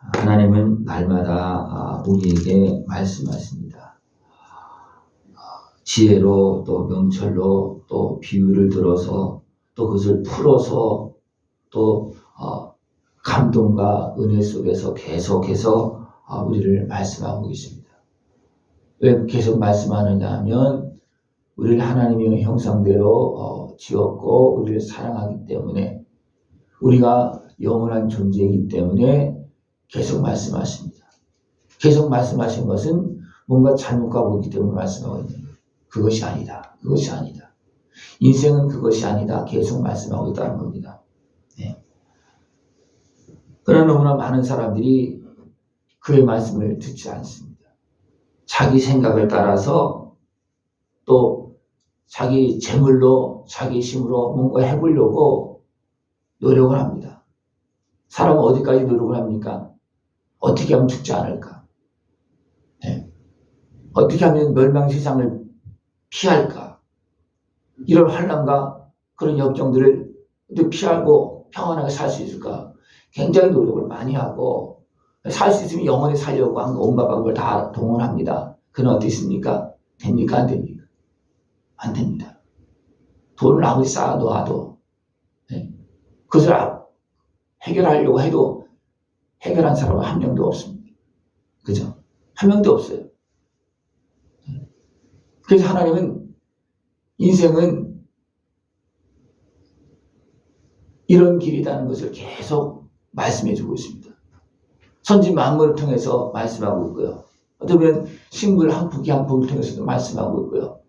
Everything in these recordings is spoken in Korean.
하나님은 날마다 우리에게 말씀하십니다. 지혜로 또 명철로 또 비유를 들어서 또 그것을 풀어서 또 감동과 은혜 속에서 계속해서 우리를 말씀하고 계십니다. 왜 계속 말씀하느냐 하면 우리를 하나님의 형상대로 지었고 우리를 사랑하기 때문에, 우리가 영원한 존재이기 때문에 계속 말씀하십니다. 계속 말씀하신 것은 뭔가 잘못 가고 있기 때문에 말씀하고 있는 거예요. 그것이 아니다. 그것이 아니다. 인생은 그것이 아니다. 계속 말씀하고 있다는 겁니다. 네. 그러나 너무나 많은 사람들이 그의 말씀을 듣지 않습니다. 자기 생각을 따라서 또 자기 재물로 자기 힘으로 뭔가 해보려고 노력을 합니다. 사람은 어디까지 노력을 합니까? 어떻게 하면 죽지 않을까? 네. 어떻게 하면 멸망세상을 피할까? 이런 환난과 그런 역경들을 피하고 평안하게 살 수 있을까? 굉장히 노력을 많이 하고, 살 수 있으면 영원히 살려고 하는 온갖 방법을 다 동원합니다. 그는 어떻습니까? 됩니까? 안 됩니까? 안 됩니다. 돈을 아무리 쌓아놓아도 그것을 해결하려고 해도 해결한 사람은 한 명도 없습니다. 그죠? 한 명도 없어요. 그래서 하나님은 인생은 이런 길이라는 것을 계속 말씀해주고 있습니다. 선지 만물을 통해서 말씀하고 있고요. 어쩌면 식물 한 포기 한 포기를 통해서도 말씀하고 있고요.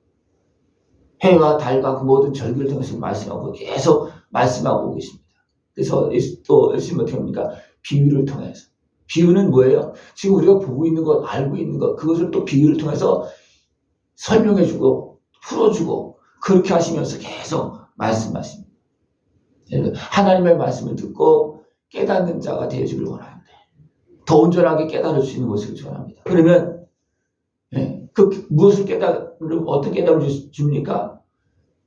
해와 달과 그 모든 절기를 통해서 말씀하고 계속 말씀하고 계십니다. 그래서 또 열심히 어떻게 합니까? 비유를 통해서. 비유는 뭐예요? 지금 우리가 보고 있는 것, 알고 있는 것, 그것을 또 비유를 통해서 설명해주고 풀어주고 그렇게 하시면서 계속 말씀하십니다. 하나님의 말씀을 듣고 깨닫는 자가 되어주길 원합니다. 더 온전하게 깨달을 수 있는 것을 원합니다. 그러면 그 무엇을 깨달으면 어떤 깨달음을 줍니까?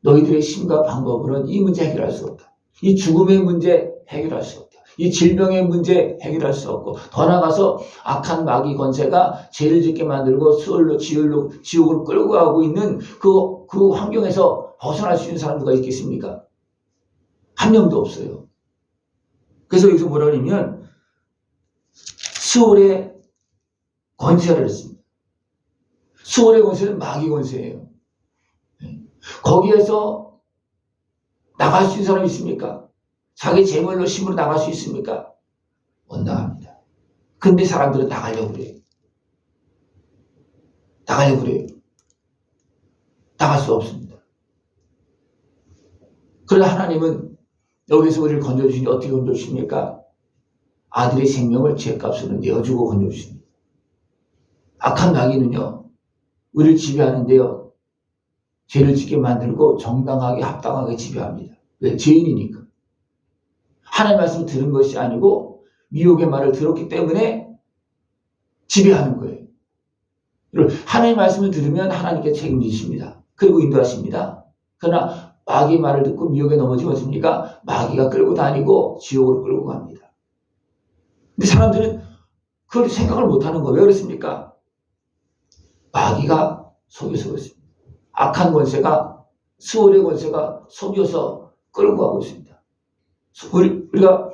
너희들의 심과 방법으로는 이 문제 해결할 수 없다. 이 죽음의 문제 해결할 수 없다. 이 질병의 문제 해결할 수 없고, 더 나아가서 악한 마귀 권세가 죄를 짓게 만들고 수월로 지옥으로 끌고 가고 있는 그 환경에서 벗어날 수 있는 사람 누가 있겠습니까? 한 명도 없어요. 그래서 여기서 뭐라 그러냐면 수월의 권세를 했습니다. 수월의 권세는 마귀 권세예요. 거기에서 나갈 수 있는 사람이 있습니까? 자기 재물로 힘으로 나갈 수 있습니까? 못 나갑니다. 근데 사람들은 나가려고 그래요. 나가려고 그래요. 나갈 수 없습니다. 그러나 하나님은 여기서 우리를 건져주시니 어떻게 건져주십니까? 아들의 생명을 죄값으로 내어주고 건져주십니다. 악한 마귀는요, 우리를 지배하는데요, 죄를 짓게 만들고 정당하게 합당하게 지배합니다. 왜? 죄인이니까. 하나님의 말씀을 들은 것이 아니고 미혹의 말을 들었기 때문에 지배하는 거예요. 하나님의 말씀을 들으면 하나님께 책임지십니다. 그리고 인도하십니다. 그러나 마귀의 말을 듣고 미혹에 넘어지면 어떻습니까? 마귀가 끌고 다니고 지옥으로 끌고 갑니다. 근데 사람들은 그걸 생각을 못하는 거예요. 왜 그렇습니까? 마귀가 속여서 그렇습니다. 악한 권세가, 수월의 권세가 속여서 끌고 가고 있습니다. 우리가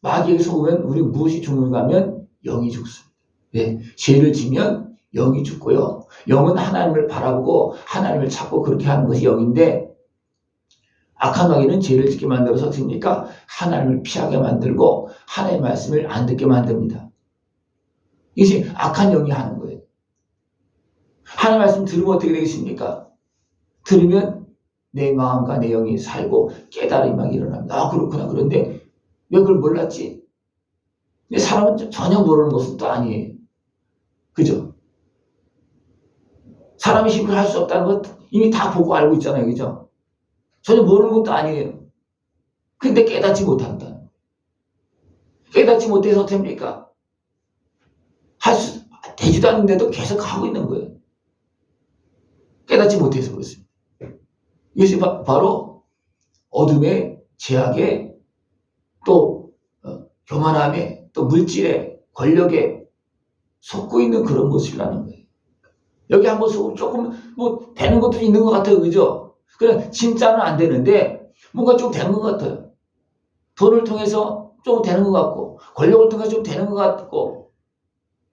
마귀에게 속으면 우리 무엇이 죽는가 하면 영이 죽습니다. 네, 죄를 지면 영이 죽고요. 영은 하나님을 바라보고 하나님을 찾고 그렇게 하는 것이 영인데, 악한 마귀는 죄를 짓게 만들어서 어떻습니까? 하나님을 피하게 만들고 하나님의 말씀을 안 듣게 만듭니다. 이것이 악한 영이 하는 거예요. 하나님의 말씀 들으면 어떻게 되겠습니까? 들으면 내 마음과 내 영이 살고 깨달음이 막 일어납니다. 그렇구나. 그런데 왜 그걸 몰랐지? 근데 사람은 전혀 모르는 것은 또 아니에요. 그죠? 사람이 힘을 할 수 없다는 것 이미 다 보고 알고 있잖아요. 그죠? 전혀 모르는 것도 아니에요. 근데 깨닫지 못한다. 깨닫지 못해서 어떻게 합니까? 되지도 않는데도 계속 하고 있는 거예요. 깨닫지 못해서 그렇습니다. 이것이 바로 어둠의 죄악의 또 교만함의 또 물질의 권력에 속고 있는 그런 모습이라는 거예요. 여기 한번 조금 뭐 되는 것도 있는 것 같아요. 그죠? 그래, 진짜는 안 되는데 뭔가 좀 되는 것 같아요. 돈을 통해서 좀 되는 것 같고, 권력을 통해서 좀 되는 것 같고,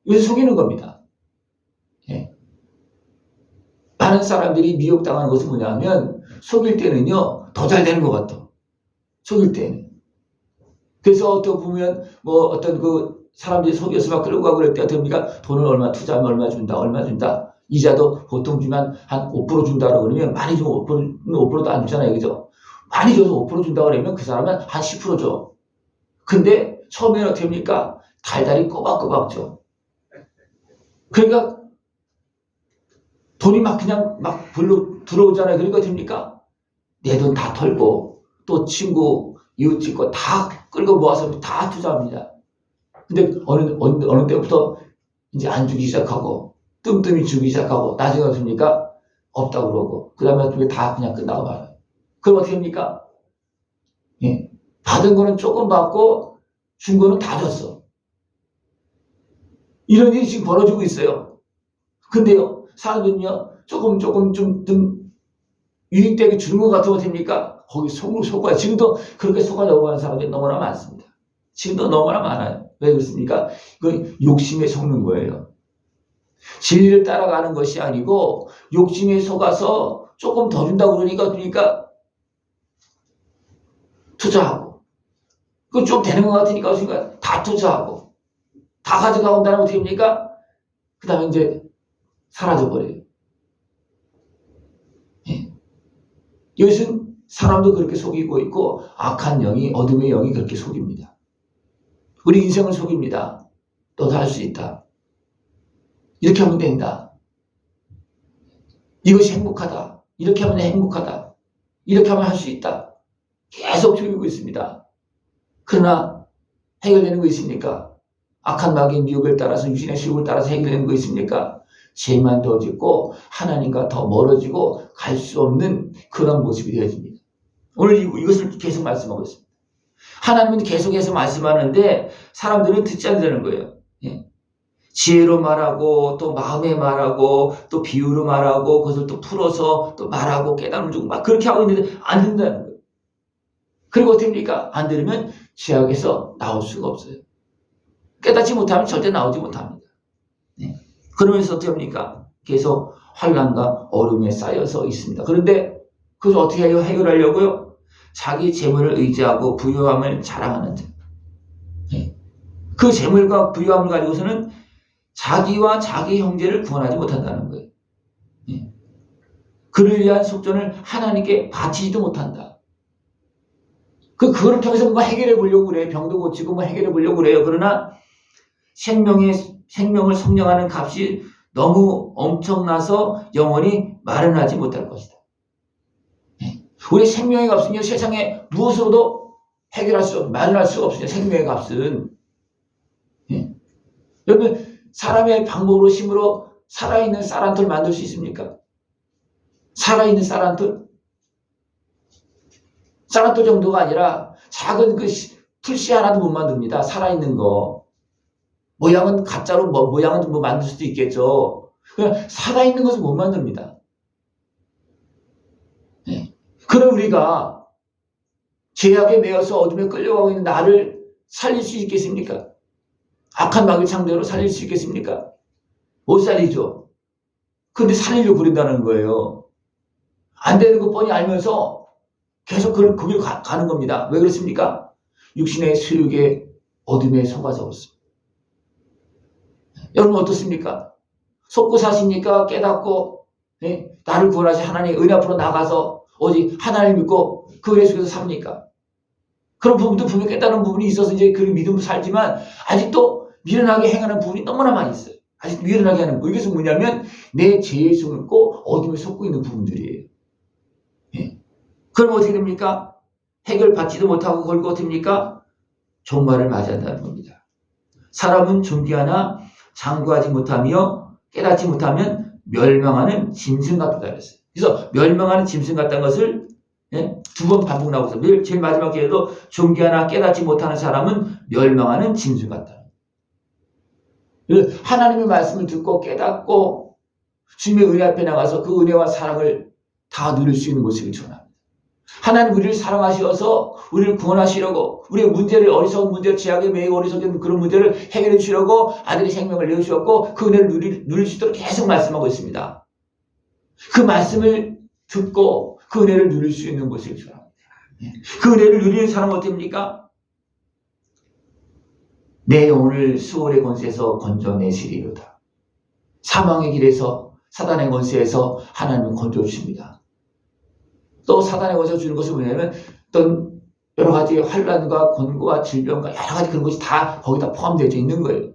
이거 속이는 겁니다. 예. 많은 사람들이 미혹당하는 것은 뭐냐면, 속일 때는요, 더 잘 되는 것 같아. 속일 때는. 그래서 어떻게 보면, 뭐 어떤 그 사람들이 속여서 막 끌고 가고 그럴 때가 됩니까? 돈을 얼마 투자하면 얼마 준다, 얼마 준다. 이자도 보통 주면 한 5% 준다고 그러면 많이 주면 5%도 안 주잖아요. 그죠? 많이 줘서 5% 준다고 그러면 그 사람은 한 10% 줘. 근데 처음에는 어떻게 합니까? 달달이 꼬박꼬박 줘. 그러니까 돈이 막 그냥 막 불러 들어오잖아요. 그러니까 됩니까? 내 돈 다 털고 또 친구, 이웃집 거 다 끌고 모아서 다 투자합니다. 근데 어느 때부터 이제 안 주기 시작하고 뜸뜸이 주기 시작하고 나중에 어떻습니까? 없다고 그러고 그 다음에 다 그냥 끝나고 말아요. 그럼 어떻게 합니까? 예. 받은 거는 조금 받고 준 거는 다 줬어. 이런 일이 지금 벌어지고 있어요. 근데요, 사람들은요, 조금 좀 유익되게 주는 것 같으면 됩니까? 거기 속아요. 지금도 그렇게 속아려고 하는 사람들이 너무나 많습니다. 지금도 너무나 많아요. 왜 그렇습니까? 그 욕심에 속는 거예요. 진리를 따라가는 것이 아니고 욕심에 속아서 조금 더 준다고 그러니까 투자하고 그 좀 되는 것 같으니까 다 투자하고 다 가져가고 나면 어떻게 합니까? 그 다음에 이제 사라져버려요. 예. 이것은 사람도 그렇게 속이고 있고 악한 영이 어둠의 영이 그렇게 속입니다. 우리 인생을 속입니다. 너도 할 수 있다. 이렇게 하면 된다. 이것이 행복하다. 이렇게 하면 행복하다. 이렇게 하면 할 수 있다. 계속 속이고 있습니다. 그러나 해결되는 거 있습니까? 악한 마귀의 미혹을 따라서 유신의 시욕을 따라서 해결되는 거 있습니까? 죄만 더 짓고 하나님과 더 멀어지고 갈 수 없는 그런 모습이 되어집니다. 오늘 이것을 계속 말씀하고 있습니다. 하나님은 계속해서 말씀하는데 사람들은 듣지 않는 거예요. 예. 지혜로 말하고 또 마음에 말하고 또 비유로 말하고 그것을 또 풀어서 또 말하고 깨달음을 주고 막 그렇게 하고 있는데 안 된다는 거예요. 그리고 어떻게 됩니까? 안 들으면 죄악에서 나올 수가 없어요. 깨닫지 못하면 절대 나오지 못합니다. 네. 그러면서 어떻게 합니까? 계속 환난과 어려움에 쌓여서 있습니다. 그런데 그것을 어떻게 해결하려고요? 자기 재물을 의지하고 부유함을 자랑하는 자. 네. 그 재물과 부유함을 가지고서는 자기와 자기 형제를 구원하지 못한다는 거예요. 네. 그를 위한 속전을 하나님께 바치지도 못한다. 그거를 통해서 뭔가 해결해 보려고 그래. 병도 고치고 뭐 해결해 보려고 그래요. 그러나 생명을 성령하는 값이 너무 엄청나서 영원히 마련하지 못할 것이다. 우리 생명의 값은요, 세상에 무엇으로도 해결할 수 없고, 마련할 수가 없어요. 생명의 값은. 여러분, 사람의 방법으로 힘으로 살아있는 쌀 한 톨 만들 수 있습니까? 살아있는 쌀 한 톨? 쌀 한 톨 정도가 아니라 작은 그 풀씨 하나도 못 만듭니다. 살아있는 거. 모양은 가짜로 모양은 뭐 만들 수도 있겠죠. 그냥 살아있는 것은 못 만듭니다. 네. 그럼 우리가 죄악에 매여서 어둠에 끌려가고 있는 나를 살릴 수 있겠습니까? 악한 마귀 상대로 살릴 수 있겠습니까? 못 살리죠. 그런데 살리려고 그런다는 거예요. 안 되는 거 뻔히 알면서 계속 그 길을 가는 겁니다. 왜 그렇습니까? 육신의 수욕에 어둠에 속아서 그렇습니다. 여러분 어떻습니까? 속고 사십니까? 깨닫고 나를 구원하신 하나님의 은혜 앞으로 나가서 오직 하나님을 믿고 그 은혜 속에서 삽니까? 그런 부분도 분명히 깨달은 부분이 있어서 이제 그 믿음으로 살지만 아직도 미련하게 행하는 부분이 너무나 많이 있어요. 아직 미련하게 하는 부분. 이것은 뭐냐면 내 죄에 속고 어둠에 속고 있는 부분들이에요. 그럼 어떻게 됩니까? 해결받지도 못하고 걸고 어떻게 됩니까? 종말을 맞이한다는 겁니다. 사람은 존귀하나 장구하지 못하며 깨닫지 못하면 멸망하는 짐승 같다 그랬어요. 그래서 멸망하는 짐승 같다는 것을 두 번 반복 나오고 있어요. 제일 마지막 기회에도 존귀하나 깨닫지 못하는 사람은 멸망하는 짐승 같다. 하나님의 말씀을 듣고 깨닫고 주님의 은혜 앞에 나가서 그 은혜와 사랑을 다 누릴 수 있는 모습을 전합니다. 하나님 우리를 사랑하셔서 우리를 구원하시려고 우리의 문제를 어리석은 문제를 죄악에 매이고 어리석은 그런 문제를 해결해 주려고 아들의 생명을 내어주셨고 그 은혜를 누릴 수 있도록 계속 말씀하고 있습니다. 그 말씀을 듣고 그 은혜를 누릴 수 있는 모습을 전합니다. 그 은혜를 누리는 사람은 어떻습니까? 내 영혼을 수월의 권세에서 건져내시리로다. 사망의 길에서 사단의 권세에서 하나님은 건져주십니다. 또 사단의 권세를 주는 것은 뭐냐면 어떤 여러 가지 환난과 권고와 질병과 여러 가지 그런 것이 다 거기다 포함되어 있는 거예요.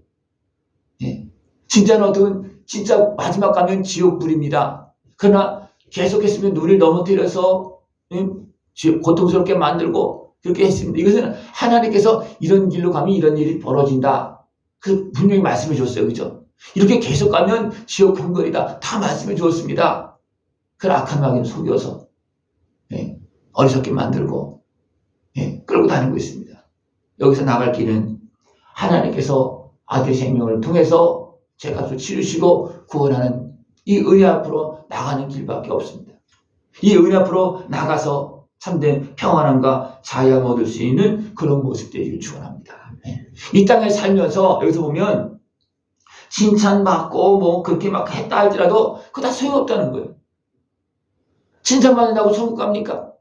예. 진짜는 진짜 마지막 가면 지옥불입니다. 그러나 계속했으면 우리를 넘어뜨려서 고통스럽게 만들고 그렇게 했습니다. 이것은 하나님께서 이런 길로 가면 이런 일이 벌어진다. 그 분명히 말씀해 줬어요. 그죠? 이렇게 계속 가면 지옥 형벌이다. 다 말씀해 주었습니다. 그 악한 마귀는 속여서 어리석게 만들고 끌고 다니고 있습니다. 여기서 나갈 길은 하나님께서 아들의 생명을 통해서 죄값을 치르시고 구원하는 이 은혜 앞으로 나가는 길밖에 없습니다. 이 은혜 앞으로 나가서 참된 평안함과 자유함을 얻을 수 있는 그런 모습 되기를 축원합니다. 이 땅에 살면서 여기서 보면 칭찬받고 뭐 그렇게 막 했다 할지라도 그거 다 소용없다는 거예요. 칭찬받는다고 천국 갑니까?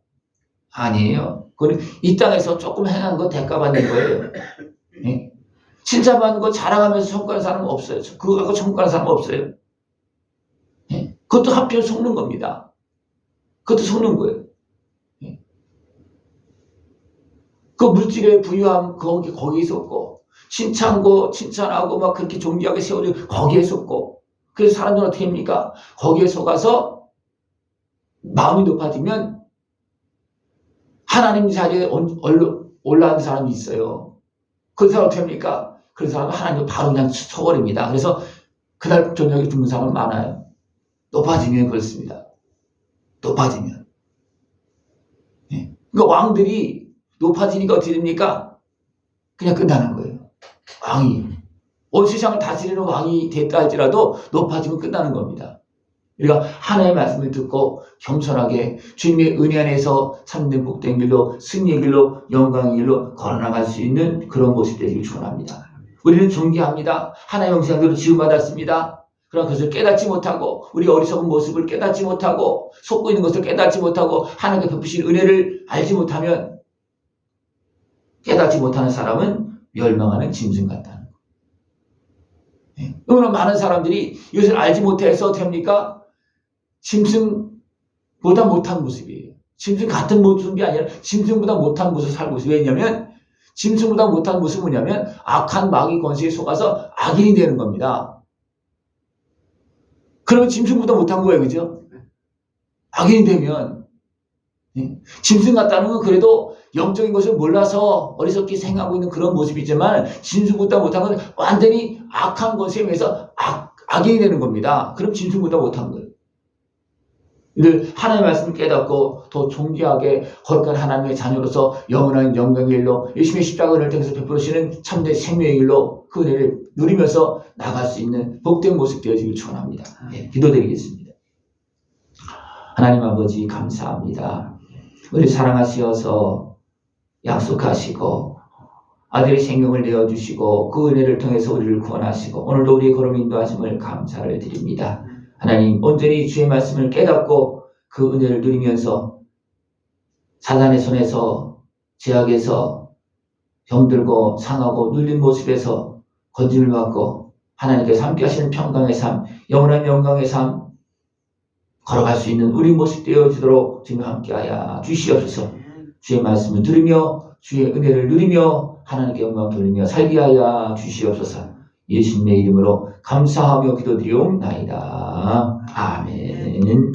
아니에요. 그건 이 땅에서 조금 행한 거 대가받는 거예요. 칭찬받는 거 자랑하면서 천국 가는 사람은 없어요. 그거 갖고 천국 가는 사람은 없어요. 그것도 한편 속는 겁니다. 그것도 속는 거예요. 그 물질의 부유함 거기에 있었고 칭찬하고 막 그렇게 존귀하게 세워지고 거기에 속고 그래서 사람들은 어떻게 합니까? 거기에 속아서 마음이 높아지면 하나님 자리에 올라가는 사람이 있어요. 그 사람 어떻게 합니까? 그 사람은 하나님을 바로 그냥 쳐버립니다. 그래서 그날 저녁에 죽는 사람은 많아요. 높아지면 그렇습니다. 높아지면. 그러니까 왕들이 높아지니까 어떻게 됩니까? 그냥 끝나는 거예요. 왕이. 온 세상을 다스리는 왕이 됐다 할지라도 높아지면 끝나는 겁니다. 우리가 하나님의 말씀을 듣고 겸손하게 주님의 은혜 안에서 참된 복된 길로 승리의 길로 영광의 길로 걸어나갈 수 있는 그런 모습 되기를 축원합니다. 우리는 존귀합니다. 하나님의 형상대로 지음받았습니다. 그러나 그것을 깨닫지 못하고 우리 어리석은 모습을 깨닫지 못하고 속고 있는 것을 깨닫지 못하고 하나님의 베푸신 은혜를 알지 못하면 깨닫지 못하는 사람은 멸망하는 짐승 같다는 거예요. 너무나 많은 사람들이 이것을 알지 못해서 어떻게 합니까? 짐승보다 못한 모습이에요. 짐승 같은 모습이 아니라 짐승보다 못한 모습을 살고 있어요. 왜냐하면 짐승보다 못한 모습은 뭐냐면 악한 마귀 권세에 속아서 악인이 되는 겁니다. 그러면 짐승보다 못한 거예요. 그죠? 악인이 되면 짐승 같다는 건 그래도 영적인 것을 몰라서 어리석게 생각하고 있는 그런 모습이지만 짐승보다 못한 건 완전히 악한 것에 의해서 악인이 되는 겁니다. 그럼 짐승보다 못한 거예요. 늘 하나님의 말씀을 깨닫고 더 존귀하게 거룩한 하나님의 자녀로서 영원한 영광의 길로 예수님의 십자가를 통해서 베풀으시는 참된 생명의 길로 그 은혜를 누리면서 나갈 수 있는 복된 모습 되어지길 축원합니다. 기도드리겠습니다. 하나님 아버지 감사합니다. 우리 사랑하시어서 약속하시고 아들의 생명을 내어주시고 그 은혜를 통해서 우리를 구원하시고 오늘도 우리의 걸음 인도하심을 감사를 드립니다. 하나님 온전히 주의 말씀을 깨닫고 그 은혜를 누리면서 사단의 손에서 제약에서 병들고 상하고 눌린 모습에서 건짐을 받고 하나님께서 함께 하시는 평강의 삶, 영원한 영광의 삶 걸어갈 수 있는 우리 모습 되어지도록 주님 함께하여 주시옵소서. 주의 말씀을 들으며 주의 은혜를 누리며 하나님께 영광 돌리며 살게 하여 주시옵소서. 예수님의 이름으로 감사하며 기도드리옵나이다. 아멘.